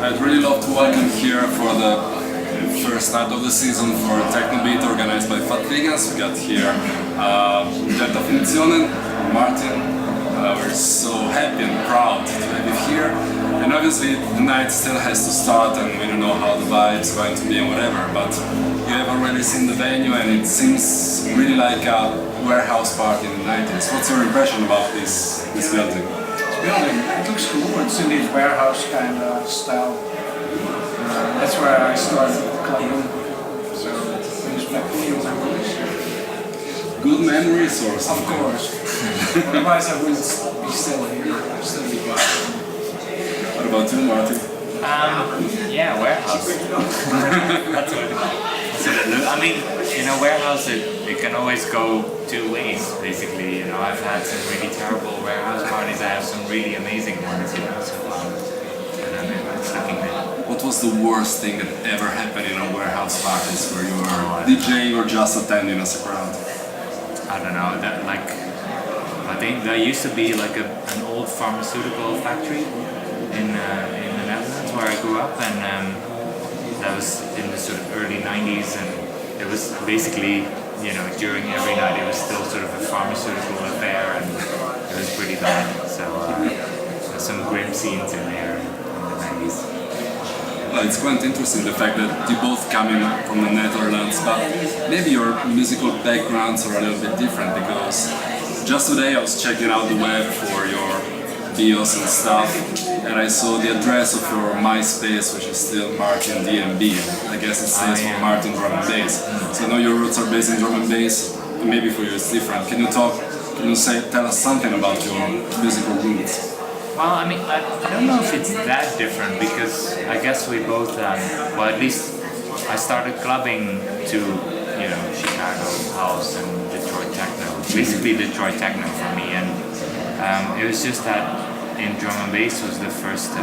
I'd really love to welcome here for the first night of the season for Techno Beat organized by Fat Vegans. We got here Funktionen, Martyn. We're so happy and proud to have you here. And obviously the night still has to start and we don't know how the vibe's going to be and whatever, but you have already seen the venue and it seems really like a warehouse party in the 90s. What's your impression about this building? It looks cool. It's in this warehouse kind of style. That's where I started clubbing. So it brings back good memories. Good memories or something? Of course. Otherwise I wouldn't be still here. I'd still be here. What about you, Martyn? Yeah, warehouse. That's what it looks. I mean, in a warehouse, it can always go two ways, basically. You know, I've had some really terrible warehouse parties. I have some really amazing ones. You know, so it's looking good. What was the worst thing that ever happened in a warehouse parties where you were DJing or just attending as a crowd? I don't know. I think there used to be like an old pharmaceutical factory in the Netherlands where I grew up, and that was in the sort of early 90s, and it was basically, you know, during every night it was still sort of a pharmaceutical affair, and it was pretty bad. So there's some grim scenes in there in the 90s. Well, it's quite interesting the fact that you both come in from the Netherlands, but maybe your musical backgrounds are a little bit different, because just today I was checking out the web for your bios and stuff, and I saw the address of your MySpace, which is still Martyn DMB. I guess it stands for Martyn Drum and Bass. So I know your roots are based in drum and bass, and maybe for you it's different. Can you tell us something about your musical roots? Well, I mean, I don't know if it's that different, because I guess we both, well, at least I started clubbing to, you know, Chicago house and Detroit techno, basically Detroit techno for me, and it was just that in drum and bass was the first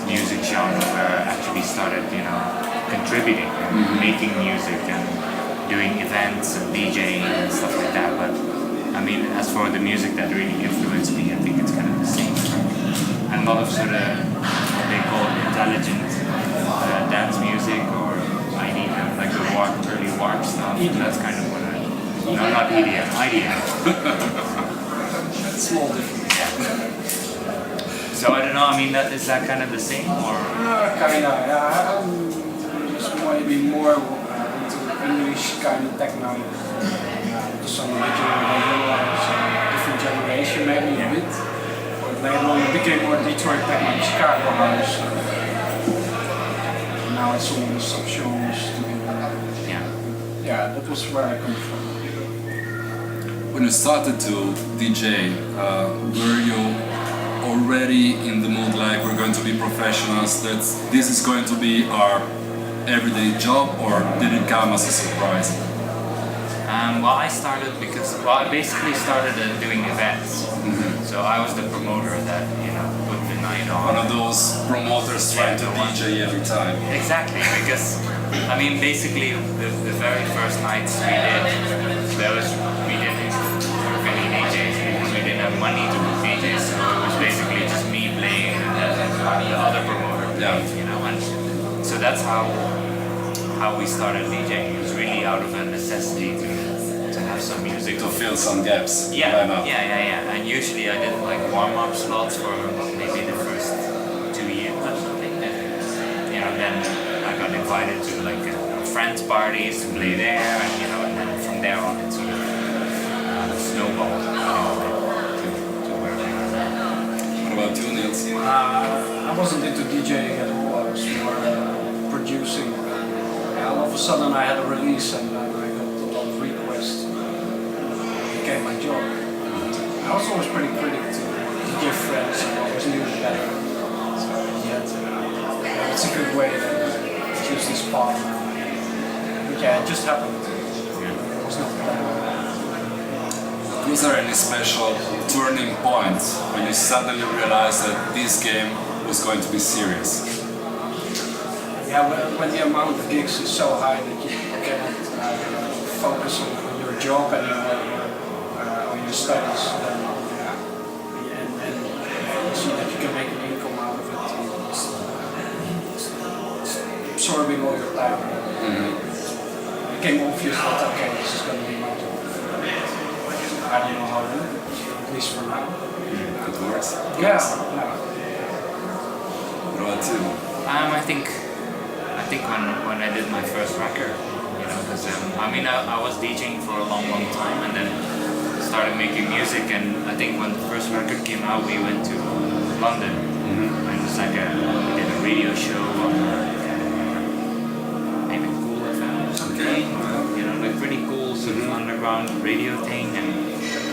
music genre where I actually started, you know, contributing and making music and doing events and DJing and stuff like that. But I mean, as for the music that really influenced me, I think it's kind of the same. And a lot of sort of what they call intelligent dance music, or IDM, like the early warp stuff. That's kind of what no, not EDM, IDM. Small difference. Yeah. So I don't know. I mean, is that kind of the same, or? Kind of. Yeah, I'm just maybe more into English kind of techno. Some different generation, maybe a bit. But later on it became more Detroit techno, Chicago house. Now it's all the sub-genres. Yeah, that was where I come from. When you started to DJ, were you already in the mood like we're going to be professionals, that this is going to be our everyday job, or did it come as a surprise? Well, I started because, I basically started doing events. So I was the promoter that, you know, put the night on. One of those promoters trying to DJ every time. Exactly, because, I mean, basically the very first nights we didn't book any DJs because we didn't have money to book DJs, so it was basically just me playing and the other promoter playing, you know, and so that's how we started DJing. It was really out of a necessity to have some music. To fill some gaps. Yeah. And usually I did like warm-up slots for maybe the first 2 years or something. And, you know, then I got invited to like friends' parties to play there, and you know, and then from there on it sort of snowballed to where we are now. What about you, Niels? I wasn't into DJing at all. I was more producing. All of a sudden I had a release and I got a lot of requests. It became my job. I was always pretty critical to DJ friends and always knew better. So yeah, it's a good way to choose this path. But yeah, it just happened. There was no plan. Was there any special turning points when you suddenly realized that this game was going to be serious? Yeah, when the amount of gigs is so high that you cannot focus on your job anymore, on your studies, and you see that you can make an income out of it. time. It became obvious that okay, this is going to be my job. I don't know how to do it, at least for now. It works. Yeah. What about you? I think when I did my first record, you know, because I was DJing for a long time and then started making music, and I think when the first record came out, we went to London. And it was like we did a radio show on maybe Cool FM or something. You know, like pretty cool sort of underground radio thing, and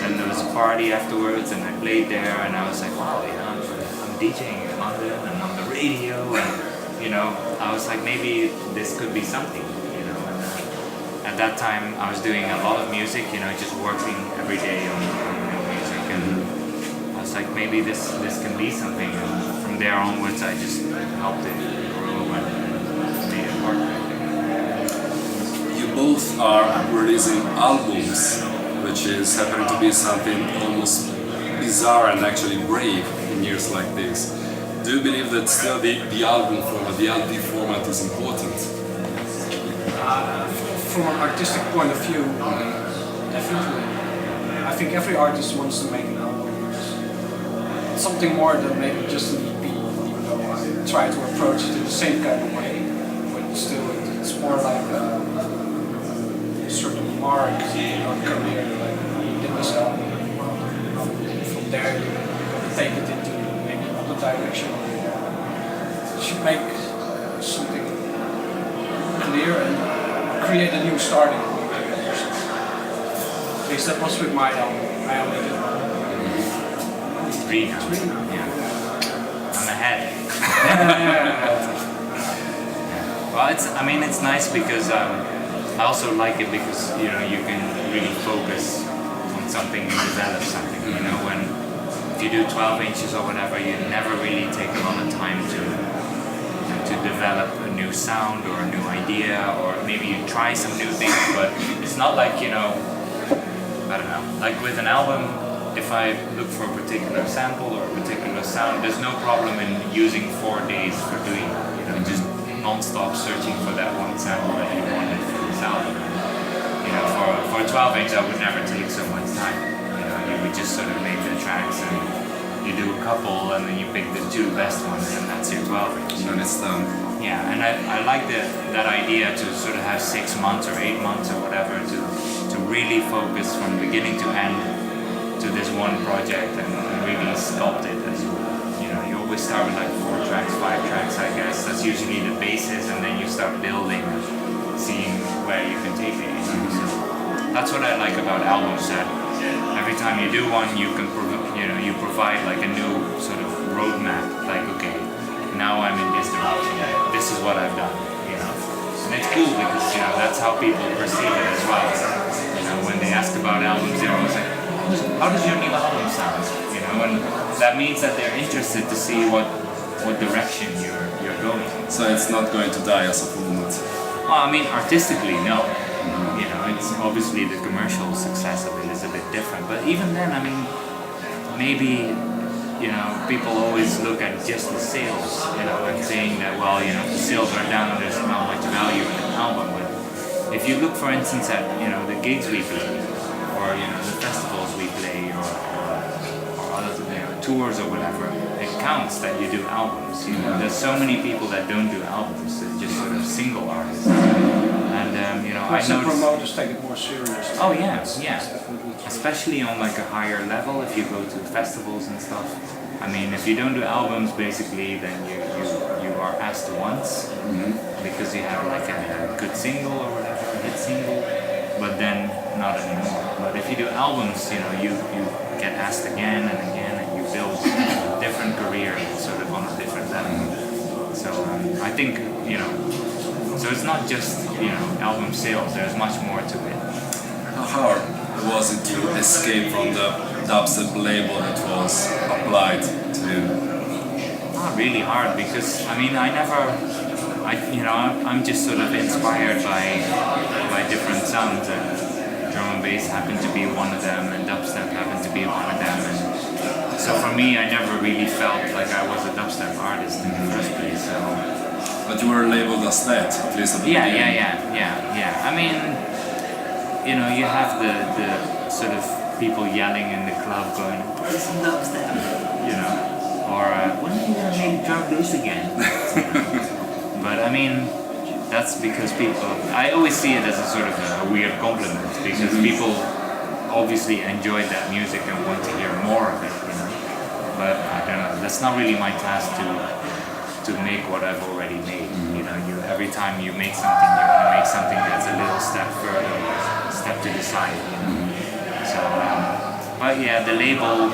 then there was a party afterwards, and I played there, and I was like, wow, you know, I'm DJing in London and on the radio, and you know, I was like, maybe this could be something, you know. And at that time, I was doing a lot of music, you know, just working every day on new music, and I was like, maybe this can be something. And from there onwards, I just helped it grow and made it work. You both are releasing albums, which is happening to be something almost bizarre and actually brave in years like this. Do you believe that still the album format, the LP format is important? From an artistic point of view, definitely. I think every artist wants to make an album. It's something more than maybe just an EP, even though I try to approach it in the same kind of way. But still, it's more like a certain mark in your career, like you did this album. From there, you're going to take it into maybe another direction. You should make something clear and create a new starting point. At least that was with my album. I only did one. Three now. Yeah. I'm ahead. Well, it's nice because I also like it because, you know, you can really focus on something and develop something. You know, if you do 12 inches or whatever, you never really take a lot of time to develop a new sound or a new idea, or maybe you try some new things, but it's not like, you know, I don't know, like with an album, if I look for a particular sample or a particular sound, there's no problem in using 4 days for doing that, you know, just non-stop searching for that one sample that you wanted for this album. You know, for a 12 inch I would never take so much time, you know, you would just sort of make the tracks and you do a couple and then you pick the 2 best ones and that's your 12 inch. And it's done. Yeah, and I like that idea to sort of have 6 months or 8 months or whatever to really focus from beginning to end to this one project and really sculpt it. As you know, you always start with like 4 tracks, 5 tracks, I guess. That's usually the basis, and then you start building, seeing where you can take it. So that's what I like about albums. That every time you do one, you provide like a new sort of roadmap. Like, okay, now I'm in this direction. This is what I've done. You know, and it's cool because, you know, that's how people perceive it as well. You know, when they ask about albums, they're always like, how does your new album sound? You know, and that means that they're interested to see what direction you're going. So it's not going to die as a format. Well, I mean, artistically, no. You know, it's obviously the commercial success of it is a bit different. But even then, I mean, maybe, you know, people always look at just the sales, you know, and saying that, well, you know, the sales are down, there's not much value in an album. But if you look, for instance, at, you know, the gigs we play, or, you know, the festivals we play, or other, you know, tours or whatever, it counts that you do albums. You know, there's so many people that don't do albums, they're just sort of single artists. And you know, I know promoters take it more seriously. Oh yeah, yeah. Especially on like a higher level, if you go to festivals and stuff. I mean, if you don't do albums, basically, then you are asked once because you have like a good single or whatever, a hit single, but then not anymore. But if you do albums, you know, you get asked again and again, and you build a different career, sort of on a different level. So I think, you know, so it's not just, you know, album sales. There's much more to it. How hard was it to escape from the dubstep label that was applied to you? Not really hard, because I mean, I'm just sort of inspired by different sounds, and drum and bass happened to be one of them, and dubstep happened to be one of them, and so for me, I never really felt like I was a dubstep artist in the first place. So But you were labeled as that, at least at the Yeah, beginning. yeah. I mean, you know, you have the sort of people yelling in the club going, "This is dubstep," you know, or when are you gonna make drum bass again? But I mean, that's because people. I always see it as a sort of a weird compliment because people obviously enjoy that music and want to hear more of it, you know. But I don't know. That's not really my task to make what I've already made. You know, every time you make something, you want to make something that's a little step further, step to the side. You know? So, but yeah, the label,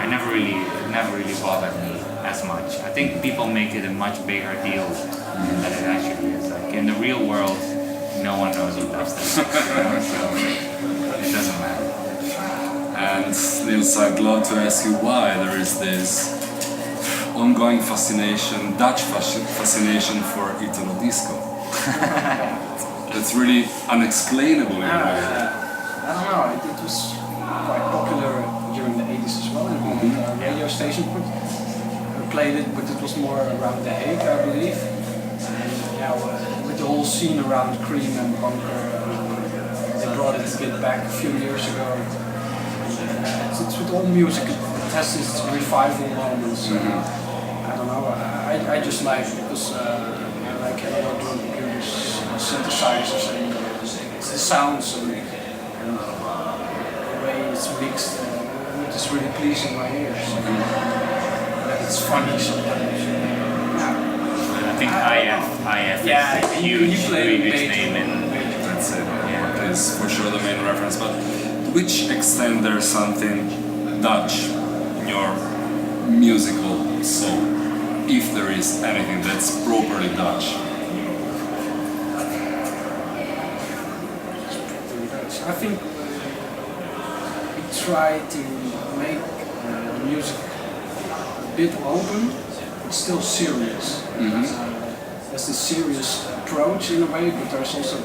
it never really bothered me as much. I think people make it a much bigger deal than it actually is. Like in the real world, no one knows who does that. So it doesn't matter. And Niels, I'm glad to ask you why there is this ongoing fascination, Dutch fascination for Italo disco. It's really unexplainable in a way. I don't know, it was quite popular during the 80s as well. And radio station played it, but it was more around The Hague, I believe. And yeah, with the whole scene around Cream and Bunker, they brought it a bit back a few years ago. It's with all music, it has its revival moments. I don't know, I just like it because I like analog drum computers, synthesizers, and it's the sounds and the way it's mixed. It is really pleasing my ears. It's funny sometimes. I think IF is a huge name in. That's it. Yeah, it's for sure the main reference. But to which extent there's something Dutch in your musical soul, if there is anything that's properly Dutch? I think we try to make music a bit open, but still serious. There's this serious approach in a way, but there's also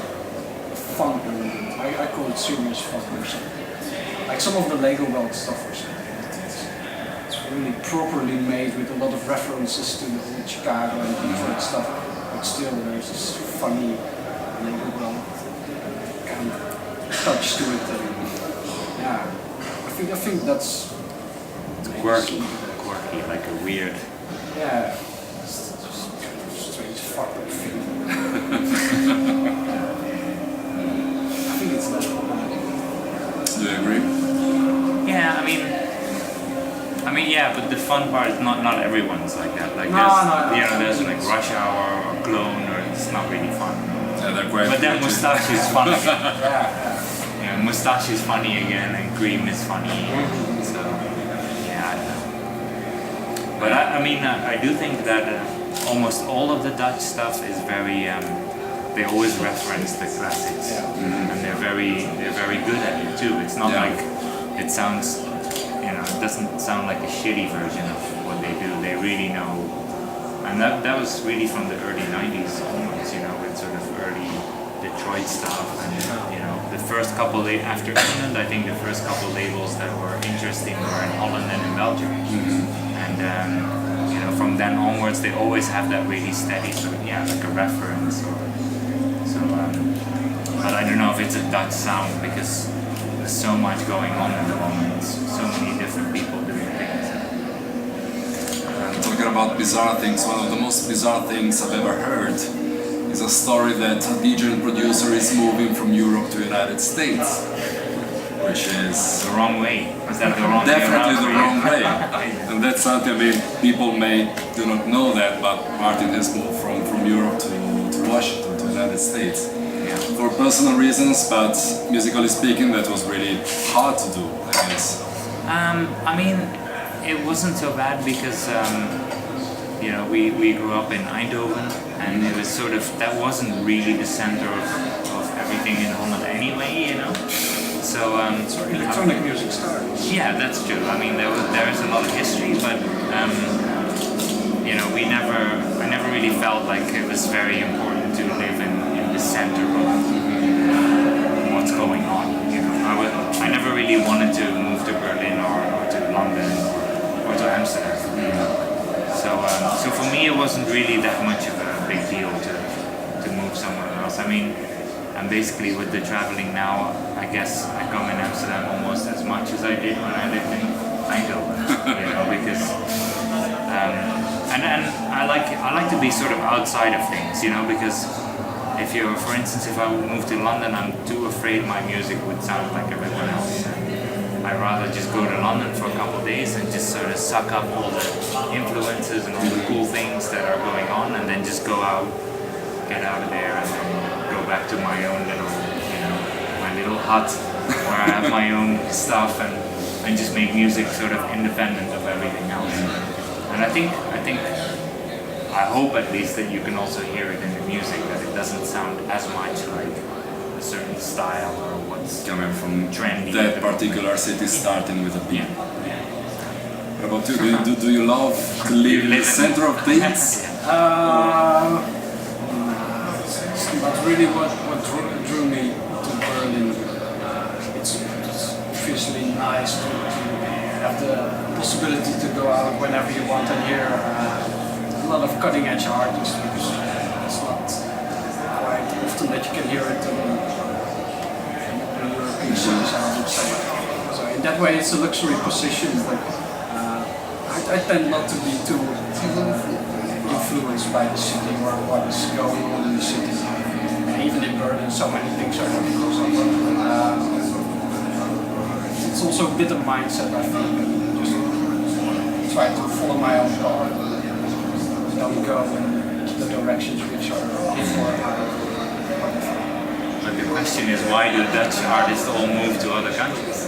fun element. I call it serious fun or something. Like some of the Lego World stuff or something. It's really properly made with a lot of references to the old Chicago and Detroit stuff, but still there's this funny Lego World kind of touch to it. Yeah, I think that's Quirky, like a weird. Yeah, it's just strange fucked up feeling. I think it's that. Do you agree? Yeah, I mean, yeah, but the fun part is not everyone's like that. Like there's like Rush Hour or Clone, or it's not really fun. Yeah, they're quite. But then Mustache is fun again. Yeah. Mustache is funny again, and Cream is funny. So yeah, I don't know. But I do think that almost all of the Dutch stuff is very. They always reference the classics, and they're very good at it too. It's not like it sounds, it doesn't sound like a shitty version of what they do. They really know, and that was really from the early '90s onwards. With sort of early Detroit stuff, and the first couple after England, I think the first couple labels that were interesting were in Holland and in Belgium, and from then onwards they always have that really steady sort of like a reference or so. But I don't know if it's a Dutch sound because there's so much going on at the moment. So many different people doing things. Talking about bizarre things, one of the most bizarre things I've ever heard is a story that a DJ and producer is moving from Europe to the United States, which is The wrong way. Was that the wrong definitely way the wrong way. And that's something, people may do not know that, but Martyn has moved from Europe to Washington, to the United States. For personal reasons, but musically speaking, that was really hard to do, I guess. It wasn't so bad because we grew up in Eindhoven, and it was sort of, that wasn't really the center of everything in Holland anyway, So electronic music started. Yeah, that's true. There is a lot of history, but I never really felt like it was very important to live in the center of what's going on. I never really wanted to move to Berlin or to London or to Amsterdam. So for me, it wasn't really that much of a big deal mean, and basically with the traveling now, I guess I come in Amsterdam almost as much as I did when I lived in Eindhoven, you know, because and I like to be sort of outside of things, you know, because if you're, for instance, if I would move to London, I'm too afraid my music would sound like everyone else. I'd rather just go to London for a couple of days and just sort of suck up all the influences and all the cool things that are going on, and then just go out, get out of there, and then go back to my own little, you know, my little hut where I have my own stuff and just make music sort of independent of everything else. And I hope at least that you can also hear it in the music, that it doesn't sound as much like a certain style or what's coming from trendy. That particular city starting with a P. What about you? Do you love to live in the center of things? It's not really what drew me to Berlin. It's obviously nice to have the possibility to go out whenever you want and hear a lot of cutting edge artists, because it's not quite often that you can hear it in European cities, I would say. So in that way it's a luxury position, but I tend not to be too influenced by the city or what is going on in the city. Even in Berlin, so many things are happening. It's also a bit of mindset, I think. Just try to follow my own path. Don't go in the directions which are before. But the question is, why do Dutch artists all move to other countries?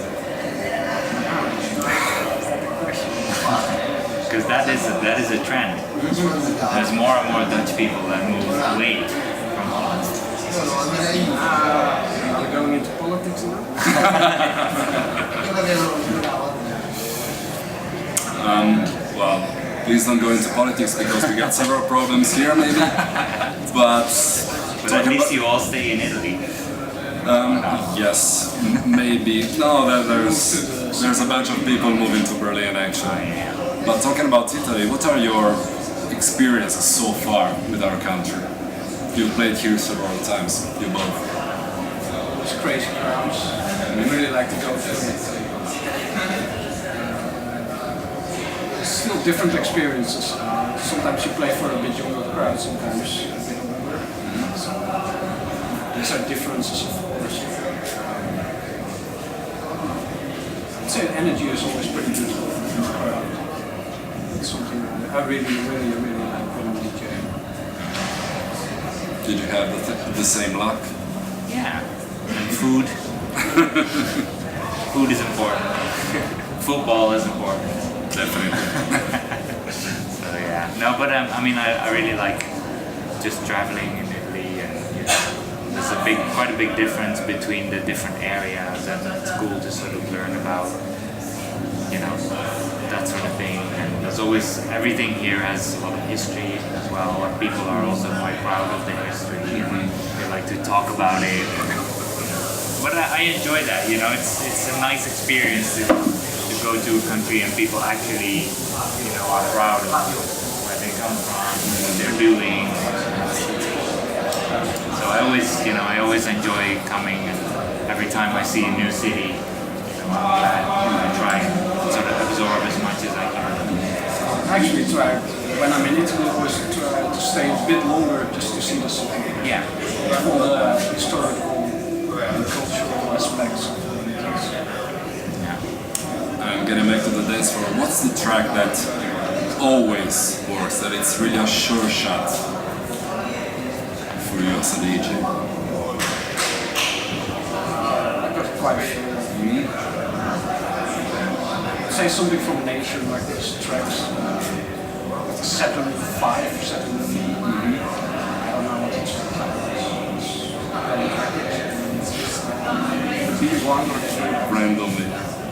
Because that is a trend. There's more and more Dutch people that move away from Holland. Are we going into politics now? Well, please don't go into politics because we got several problems here, maybe. But at least you all stay in Italy. Yes, maybe. No, there's a bunch of people moving to Berlin actually. But talking about Italy, what are your experiences so far with our country? You've played here several times, you both. It's crazy crowds. I really like to go to Italy. Still different experiences. Sometimes you play for a bit younger crowd, sometimes a bit older. So these are differences, of course. I'd say the energy is always pretty good in the crowd. It's something I really like when I'm DJing. Did you have the same luck? Yeah. And food. Food is important. Football is important. Definitely. So yeah. No, but I mean, I really like just traveling in Italy, and you know, there's quite a big difference between the different areas, and it's cool to sort of learn about, you know, that sort of thing. And there's always, everything here has a lot of history as well, and people are also quite proud of the history, and they like to talk about it. But I enjoy that, you know, it's a nice experience to go to a country and people actually, you know, are proud of where they come from, what they're doing. So I always enjoy coming, and every time I see a new city, you know, I'm glad I try and sort of absorb as much as I can. Actually try, when I'm in Italy, I always try to stay a bit longer just to see the city. Yeah. All the historical and cultural aspects of the place. Getting back to the dance floor, what's the track that always works, that it's really a sure shot for you as a DJ? I got quite a few. Say something from nature, like these tracks. Saturn 5, Saturn 3. I don't know what it's called. B1 or 2. Randomly.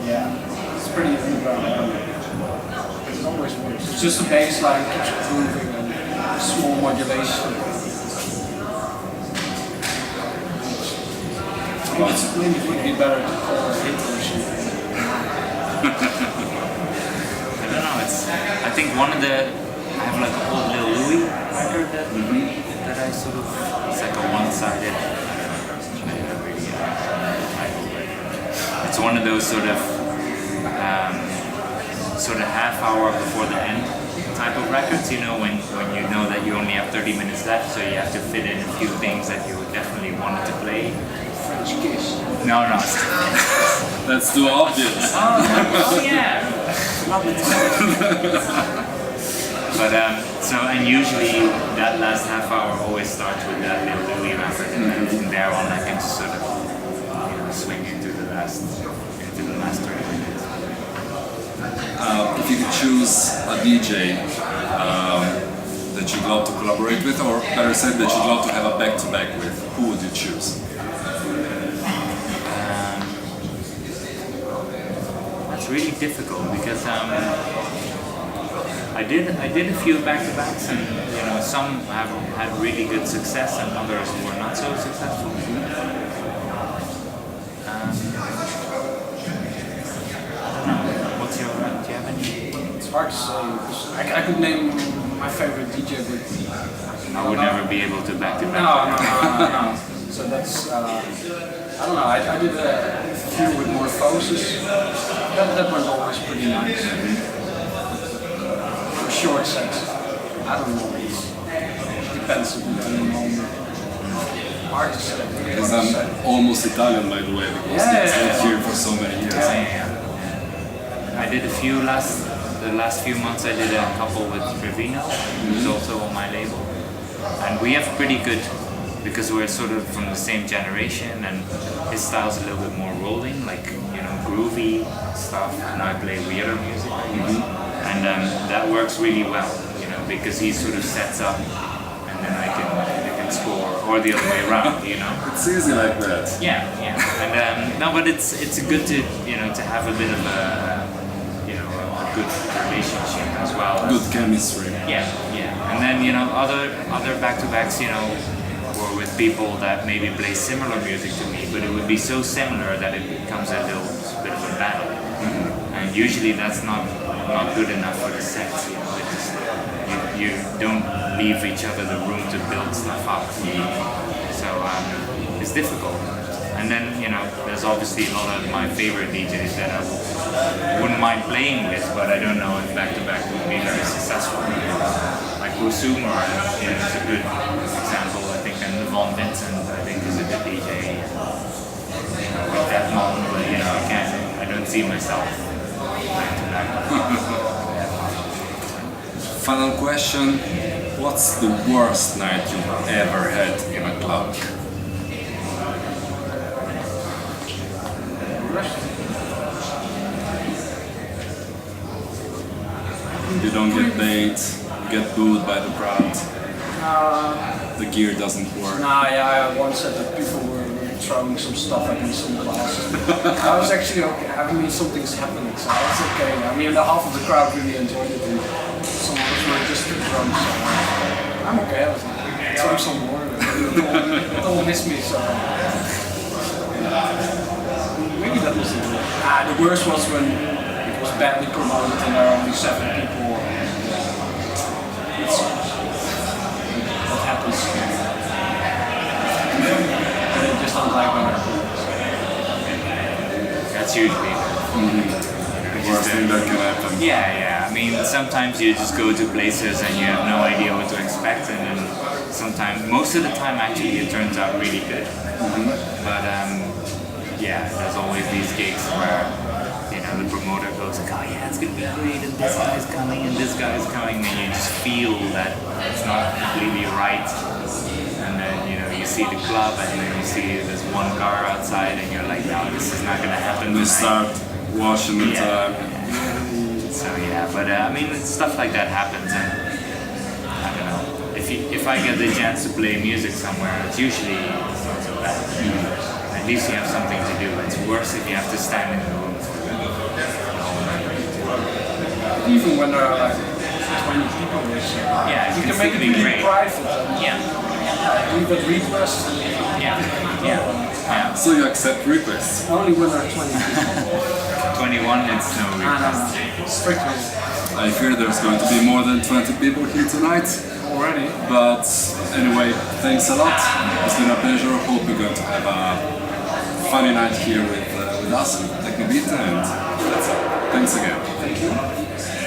Yeah. Pretty underground. It always works. It's just a bass line keeps moving and a small modulation. Maybe it would be better to call it a hit or something. I don't know, I think one of the, I have like a old Lil Louis record that that I sort of, it's like a one-sided, it's one of those sort of half hour before the end type of records, you know, when you know that you only have 30 minutes left, so you have to fit in a few things that you definitely wanted to play. French kiss. No. That's too obvious. Oh yeah. But and usually that last half hour always starts with that little Louis record, and then from there on I can just sort of swing into the last 30 minutes. If you could choose a DJ that you'd love to collaborate with, or better said, that you'd love to have a back-to-back with, who would you choose? That's really difficult because I did a few back-to-backs, and you know, some have had really good success and others were not so successful. Do you have any? It's hard to say. I could name my favorite DJ, but I would never be able to back-to-back. No. So that's I don't know. I did a few with Morphosis. That went always pretty nice. For short sets, I don't know. It depends on the moment. Hard to say. Because I'm almost Italian, by the way, because it's lived here for so many years. Yeah. I did the last few months I did a couple with Trevino, who's also on my label. And we have pretty good, because we're sort of from the same generation, and his style's a little bit more rolling, like, you know, groovy stuff, and I play weirder music, I guess. And that works really well, you know, because he sort of sets up, and then I can score, or the other way around, you know. It's easy like that. Yeah. And no, but it's good to, you know, to have a bit of a good relationship as well. Good chemistry. Yeah. And then, you know, other back-to-backs, you know, were with people that maybe play similar music to me, but it would be so similar that it becomes a little bit of a battle. And usually that's not good enough for the set, you know. It just, you don't leave each other the room to build stuff up. So it's difficult. And then, you know, there's obviously a lot of my favorite DJs that I wouldn't mind playing with, but I don't know if back-to-back would be very successful. Like Kusuma, you know, is a good example, I think, and Von Vincent, I think, is a good DJ. You know, with that model, but, you know, I don't see myself back-to-back. Final question, what's the worst night you've ever had in a club? You don't get paid, you get booed by the crowd, the gear doesn't work. I once said that people were throwing some stuff at me, some glasses. I was actually okay. I mean, something's happening, so I was okay. I mean, the half of the crowd really enjoyed it, and some of us were just too drunk, so I'm okay. I was like, throw some more. Don't miss me, so. Maybe that was it. The worst was when it was badly promoted and there were only 7 people. That happens. But I just don't like when it happens. That's usually The worst thing that can happen. Yeah. I mean, sometimes you just go to places and you have no idea what to expect, and then sometimes, most of the time actually, it turns out really good. But yeah, there's always these gigs where, you know, the promoter goes like, oh yeah, it's gonna be great, and this guy's coming, and this guy's coming, and you just feel that it's not completely right. And then, you know, you see the club, and then you see there's one car outside, and you're like, no, this is not gonna happen. You start washing the time. So yeah, but I mean, stuff like that happens, and I don't know. If I get the chance to play music somewhere, it's usually not so bad. At least you have something to do. It's worse if you have to stand in the room for the whole night. Even when there are like 20 people, you can make it really private. Yeah. Leave a request. Yeah. So you accept requests? Only when there are 20 people. 21, it's no request. Strictly. I fear there's going to be more than 20 people here tonight. already. But anyway, thanks a lot. It's been a pleasure. Hope you're going to have a funny night here with us and Technobit, and that's it. Thanks again. Thank you.